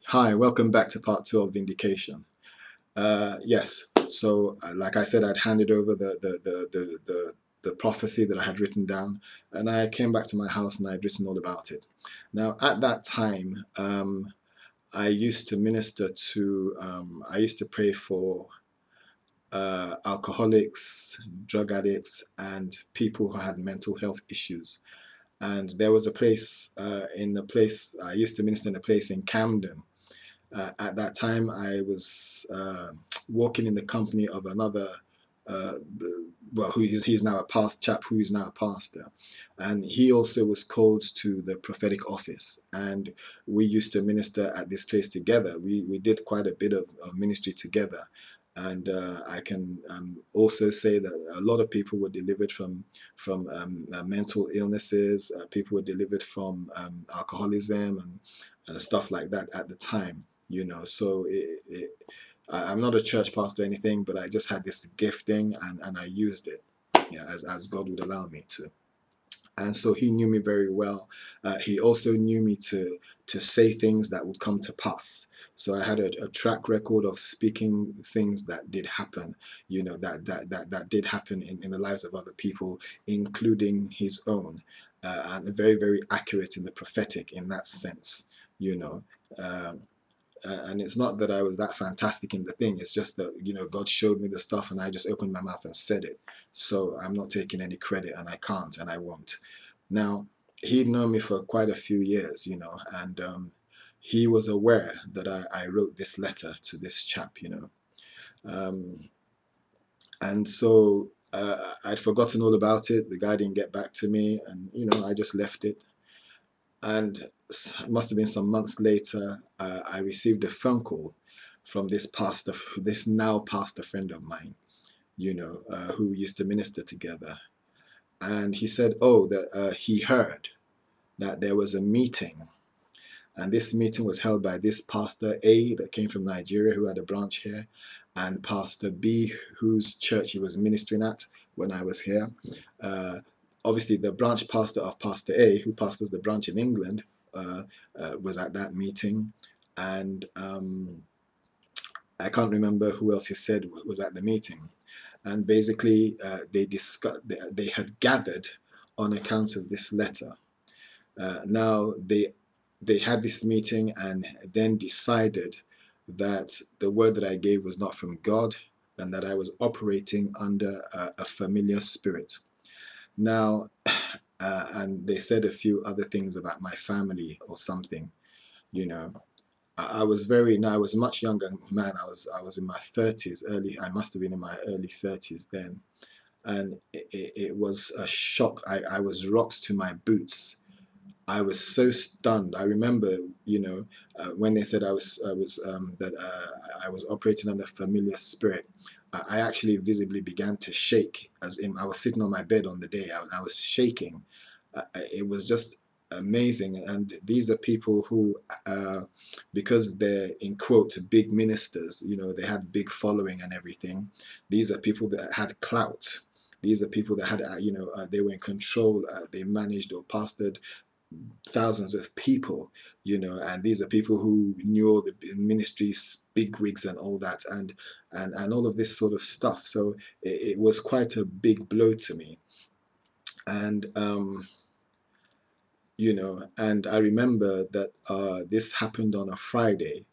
Hi, welcome back to part two of Vindication. Yes, so like I said, I'd handed over the prophecy that I had written down, and I came back to my house and I'd written all about it. Now, at that time, I used to minister to, I used to pray for alcoholics, drug addicts, and people who had mental health issues. And there was a place, in a place, I used to minister in a place in Camden. At that time, I was working in the company of another, uh, well, he's now a past chap who is now a pastor, and he also was called to the prophetic office, and we used to minister at this place together. We did quite a bit of ministry together, and I can also say that a lot of people were delivered from mental illnesses. People were delivered from alcoholism and stuff like that at the time. So I'm not a church pastor or anything, but I just had this gifting, and I used it, yeah, as God would allow me to. And so he knew me very well. He also knew me to say things that would come to pass. So I had a track record of speaking things that did happen, that did happen in the lives of other people, including his own, and very, very accurate in the prophetic in that sense, you know. Um, and it's not that I was that fantastic in the thing. It's just that God showed me the stuff, and I just opened my mouth and said it. So I'm not taking any credit, and I can't, and I won't. Now, he'd known me for quite a few years, and he was aware that I wrote this letter to this chap, um, and so I'd forgotten all about it. The guy didn't get back to me, and I just left it. And it must have been some months later, I received a phone call from this pastor, this now pastor friend of mine, who used to minister together. And he said, oh, that he heard that there was a meeting. And this meeting was held by this Pastor A that came from Nigeria, who had a branch here, and Pastor B, whose church he was ministering at when I was here. Uh, Obviously, the branch pastor of Pastor A, who pastors the branch in England, was at that meeting. And I can't remember who else he said was at the meeting. And basically, they had gathered on account of this letter. Now they had this meeting and then decided that the word that I gave was not from God, and that I was operating under a familiar spirit. Now, and they said a few other things about my family or something. You know, I was now I was a much younger man. I was in my 30s, early. I must have been in my early 30s then, and it was a shock. I was rocks to my boots. I was so stunned. I remember, when they said I was operating under a familiar spirit. I actually visibly began to shake, as in I was sitting on my bed on the day. I was shaking. It was just amazing. And these are people who, because they're in quote big ministers, they had big following and everything. These are people that had clout. These are people that had, they were in control. They managed or pastored thousands of people, and these are people who knew all the ministries, big wigs, and all that, and all of this sort of stuff. So it was quite a big blow to me, and and I remember that this happened on a Friday,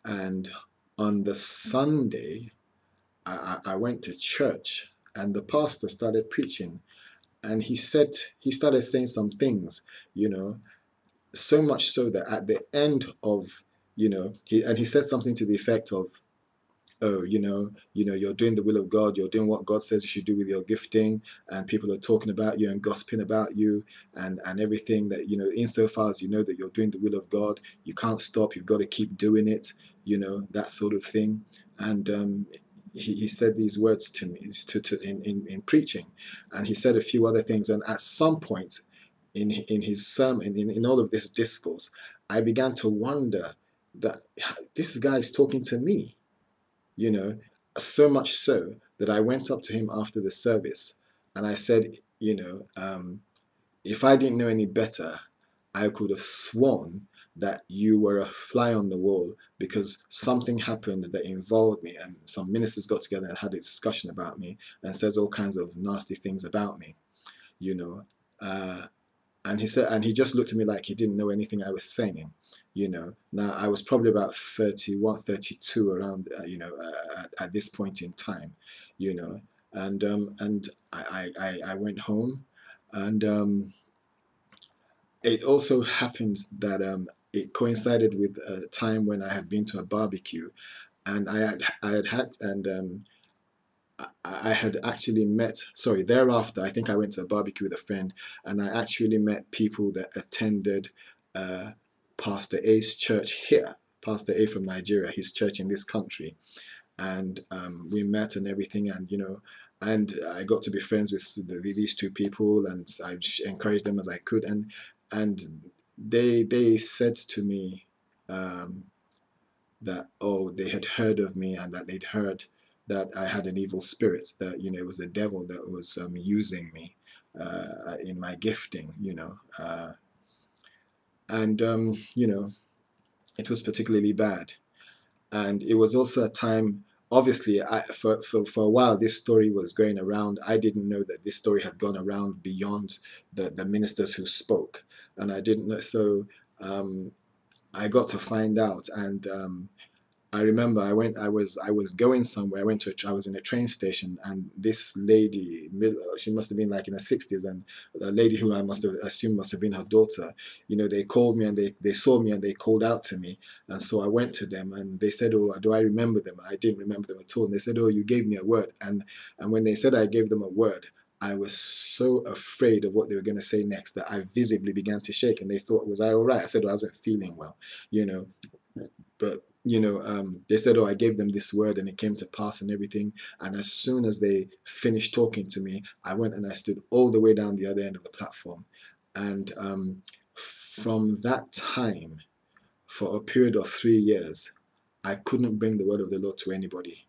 and on the Sunday, I went to church, and the pastor started preaching, and he started saying some things, you know so much so that at the end of, he said something to the effect of, oh, you're doing the will of God, you're doing what God says you should do with your gifting, and people are talking about you and gossiping about you, and everything that, insofar as you know that you're doing the will of God, you can't stop, you've got to keep doing it, that sort of thing. And he said these words to me in preaching, and he said a few other things, and at some point in his sermon, in all of this discourse, I began to wonder that this guy is talking to me, you know, so much so that I went up to him after the service and I said, if I didn't know any better, I could have sworn that you were a fly on the wall because something happened that involved me, and some ministers got together and had a discussion about me and says all kinds of nasty things about me, you know. And he said, and he just looked at me like he didn't know anything I was saying, you know. Now I was probably about 31, 32 around, at this point in time, you know. And I went home, and it also happened that it coincided with a time when I had been to a barbecue, and I had actually met, sorry, thereafter, I think I went to a barbecue with a friend, and I actually met people that attended uh, Pastor A's church here, Pastor A from Nigeria, his church in this country. And we met and everything, and, you know, and I got to be friends with these two people, and I encouraged them as I could. And they said to me, um, that, oh, they had heard of me, and that they'd heard that I had an evil spirit, that, you know, it was the devil that was using me in my gifting, you know. And you know, it was particularly bad. And it was also a time, obviously, for a while this story was going around. I didn't know that this story had gone around beyond the ministers who spoke, and I didn't know. So I got to find out, and I remember I was going somewhere. I was in a train station, and this lady, she must have been like in her 60s, and a lady who I must have assumed must have been her daughter, you know, they called me, and they saw me, and they called out to me. And so I went to them, and they said, oh, do I remember them? I didn't remember them at all. And they said, oh, you gave me a word. And when they said I gave them a word, I was so afraid of what they were going to say next that I visibly began to shake, and they thought, was I all right? I said, well, I wasn't feeling well, you know. But you know, they said, oh, I gave them this word and it came to pass and everything. And as soon as they finished talking to me, I went and I stood all the way down the other end of the platform. And from that time, for a period of 3 years, I couldn't bring the word of the Lord to anybody.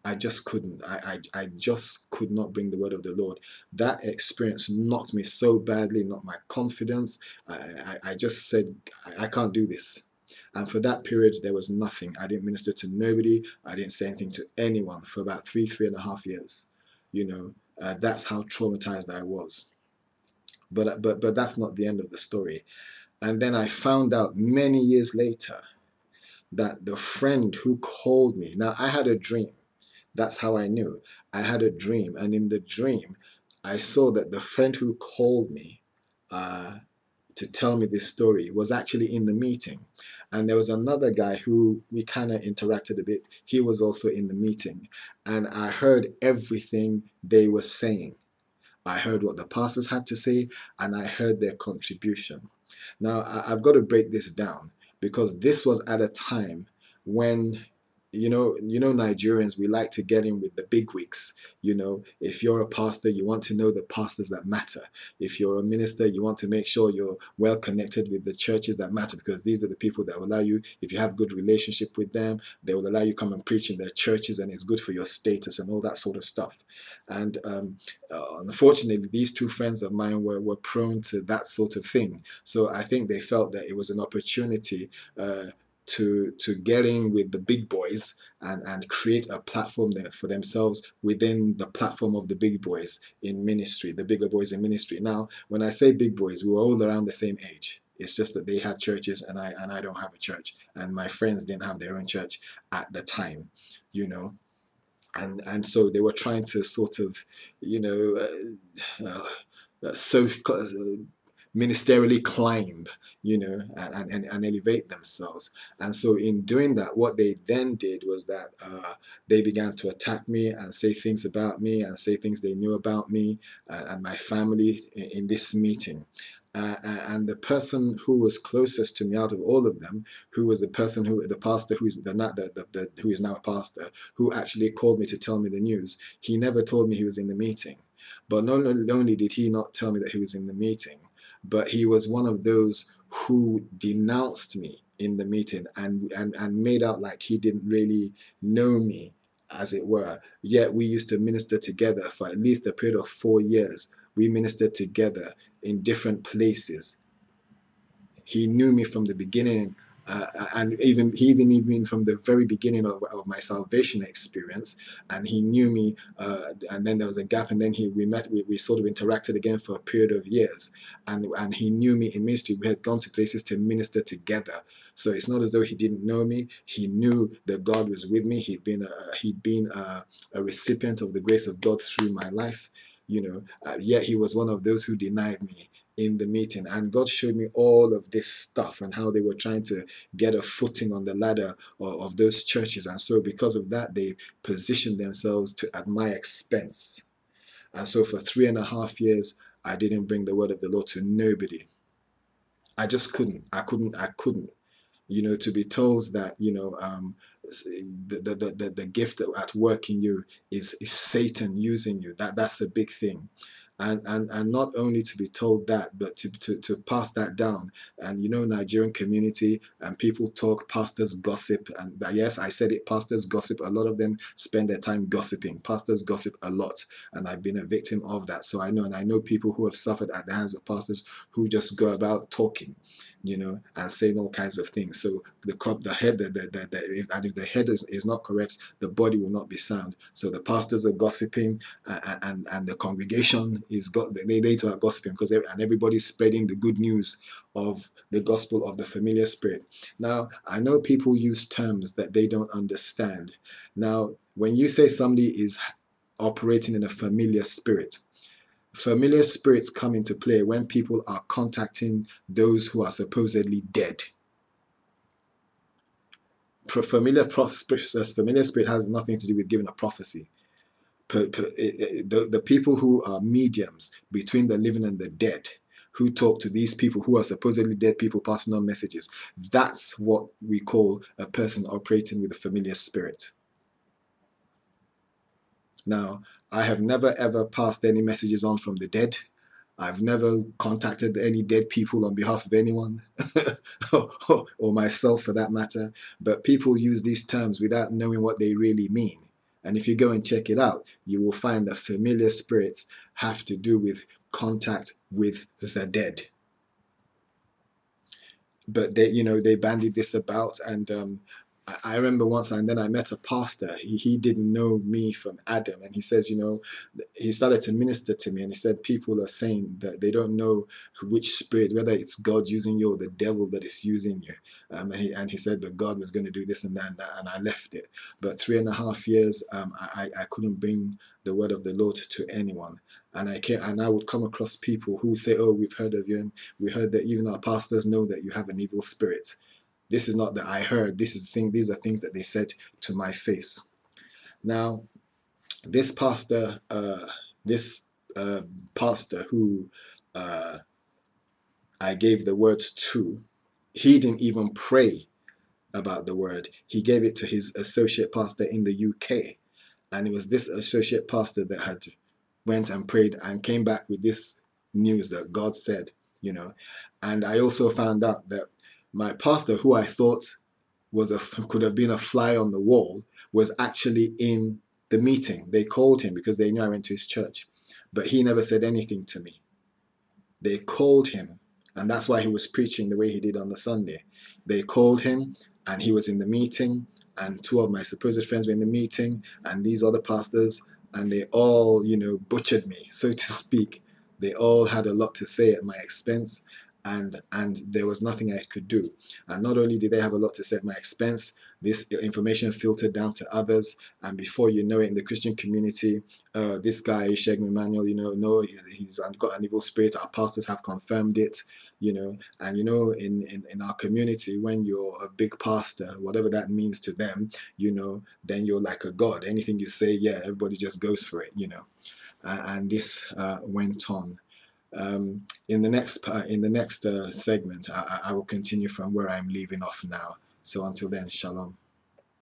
I just couldn't. I just could not bring the word of the Lord. That experience knocked me so badly, knocked my confidence. I just said, I can't do this. And for that period, there was nothing. I didn't minister to nobody. I didn't say anything to anyone for about 3.5 years. You know, that's how traumatized I was. But that's not the end of the story. And then I found out many years later that the friend who called me, now I had a dream. That's how I knew. I had a dream, and in the dream, I saw that the friend who called me uh, to tell me this story was actually in the meeting. And there was another guy who we kind of interacted a bit. He was also in the meeting. And I heard everything they were saying. I heard what the pastors had to say, and I heard their contribution. Now, I've got to break this down because this was at a time when, Nigerians, we like to get in with the big wigs. You know, if you're a pastor, you want to know the pastors that matter. If you're a minister, you want to make sure you're well connected with the churches that matter, because these are the people that will allow you, if you have good relationship with them, they will allow you come and preach in their churches, and it's good for your status and all that sort of stuff. And unfortunately, these two friends of mine were prone to that sort of thing. So I think they felt that it was an opportunity to get in with the big boys and create a platform there for themselves within the platform of the big boys in ministry, the bigger boys in ministry. Now, when I say big boys, we were all around the same age. It's just that they had churches and I don't have a church, and my friends didn't have their own church at the time, you know. And so they were trying to sort of, you know, so ministerially climb, you know, and elevate themselves. And so in doing that, what they then did was that they began to attack me and say things about me and say things they knew about me and my family in this meeting. And the person who was closest to me out of all of them, who was the pastor who is who is now a pastor, who actually called me to tell me the news, he never told me he was in the meeting. But not only did he not tell me that he was in the meeting, but he was one of those who denounced me in the meeting and made out like he didn't really know me, as it were. Yet we used to minister together for at least a period of 4 years. We ministered together in different places. He knew me from the beginning, and even from the very beginning of my salvation experience. And he knew me, and then there was a gap, and then we sort of interacted again for a period of years, and he knew me in ministry. We had gone to places to minister together. So it's not as though he didn't know me. He knew that God was with me. He'd been a recipient of the grace of God through my life, yet he was one of those who denied me in the meeting. And God showed me all of this stuff and how they were trying to get a footing on the ladder of those churches. And so because of that, they positioned themselves at my expense. And so for 3.5 years, I didn't bring the word of the Lord to nobody. I just couldn't. I couldn't. To be told that, the gift at work in you is Satan using you. That's a big thing. And not only to be told that, but to pass that down. And Nigerian community, and people talk, pastors gossip, and yes, I said it, pastors gossip. A lot of them spend their time gossiping. Pastors gossip a lot, and I've been a victim of that. So I know people who have suffered at the hands of pastors who just go about talking, and saying all kinds of things. So the head, if the head is not correct, the body will not be sound. So the pastors are gossiping, and the congregation they too are gossiping, and everybody's spreading the good news of the gospel of the familiar spirit. Now, I know people use terms that they don't understand. Now, when you say somebody is operating in a familiar spirit, familiar spirits come into play when people are contacting those who are supposedly dead. Familiar spirit has nothing to do with giving a prophecy. The people who are mediums between the living and the dead, who talk to these people who are supposedly dead people, passing on messages, that's what we call a person operating with a familiar spirit. Now, I have never ever passed any messages on from the dead. I've never contacted any dead people on behalf of anyone, or myself for that matter. But people use these terms without knowing what they really mean. And if you go and check it out, you will find that familiar spirits have to do with contact with the dead. But they bandied this about, and I remember once, and then I met a pastor. He didn't know me from Adam, and he says, he started to minister to me, and he said people are saying that they don't know which spirit, whether it's God using you or the devil that is using you. And he said that God was going to do this and that, and I left it. But 3.5 years, I couldn't bring the word of the Lord to anyone. And I would come across people who say, "Oh, we've heard of you, and we heard that even our pastors know that you have an evil spirit." This is not that I heard. These are things that they said to my face. Now, this pastor, who I gave the words to, he didn't even pray about the word. He gave it to his associate pastor in the UK, and it was this associate pastor that had went and prayed and came back with this news that God said, And I also found out that my pastor, who I thought could have been a fly on the wall, was actually in the meeting. They called him because they knew I went to his church, but he never said anything to me. They called him, and that's why he was preaching the way he did on the Sunday. They called him, and he was in the meeting, and two of my supposed friends were in the meeting, and these other pastors, and they all, butchered me, so to speak. They all had a lot to say at my expense, and there was nothing I could do. And not only did they have a lot to say at my expense, this information filtered down to others, and before you know it, in the Christian community, this guy Eyisegun Emmanuel, he's got an evil spirit. Our pastors have confirmed it, and in our community, when you're a big pastor, whatever that means to them, then you're like a god. Anything you say, yeah, everybody just goes for it, and this went on. In the next segment, I will continue from where I'm leaving off now. So until then, shalom.